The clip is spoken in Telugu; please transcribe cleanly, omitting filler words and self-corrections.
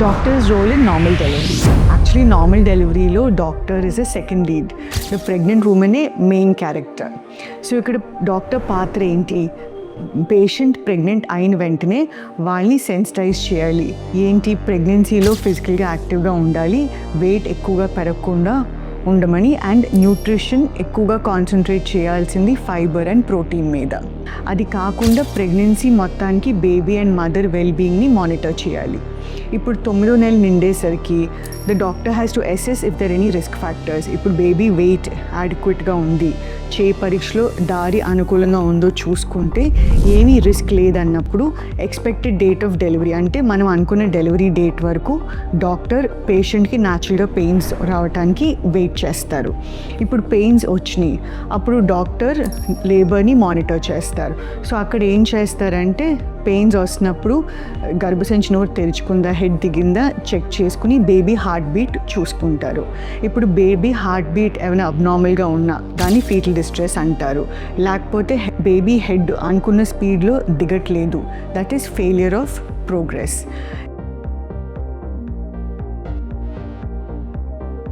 Doctor's role in normal delivery. Actually, normal delivery lo doctor is a second lead. The pregnant woman is main character. So ikkada doctor పాత్ర ఏంటి? పేషెంట్ ప్రెగ్నెంట్ అయిన వెంటనే వాళ్ళని సెన్సిటైజ్ చేయాలి. ఏంటి, ప్రెగ్నెన్సీలో ఫిజికల్గా యాక్టివ్గా ఉండాలి, వెయిట్ ఎక్కువగా పెరగకుండా ఉండమని, అండ్ న్యూట్రిషన్ ఎక్కువగా కాన్సన్ట్రేట్ చేయాల్సింది ఫైబర్ అండ్ ప్రోటీన్ మీద. అది కాకుండా ప్రెగ్నెన్సీ మొత్తానికి బేబీ అండ్ మదర్ వెల్బీయింగ్ని మానిటర్ చేయాలి. ఇప్పుడు 9వ నెల నిండేసరికి the doctor has to assess if there any risk factors. ఇప్పుడు బేబీ వెయిట్ యాడిక్వేట్గా ఉంది, చేయి పరీక్షలో దారి అనుకూలంగా ఉందో చూసుకుంటే ఏమీ రిస్క్ లేదన్నప్పుడు ఎక్స్పెక్టెడ్ డేట్ ఆఫ్ డెలివరీ, అంటే మనం అనుకున్న డెలివరీ డేట్ వరకు డాక్టర్ పేషెంట్కి న్యాచురల్గా పెయిన్స్ రావడానికి వెయిట్ చేస్తారు. ఇప్పుడు పెయిన్స్ వచ్చినాయి, అప్పుడు డాక్టర్ లేబర్ని మానిటర్ చేస్తారు. సో అక్కడ ఏం చేస్తారంటే పెయిన్స్ వస్తున్నప్పుడు గర్భసంచి నోరు తెరుచుకుందా, హెడ్ దిగిందా చెక్ చేసుకుని బేబీ హార్ట్ బీట్ చూసుకుంటారు. ఇప్పుడు బేబీ హార్ట్ బీట్ ఏమైనా అబ్నార్మల్గా ఉన్నా దాన్ని ఫీటల్ డిస్ట్రెస్ అంటారు. లేకపోతే బేబీ హెడ్ అనుకున్న స్పీడ్లో దిగట్లేదు, that is failure of progress.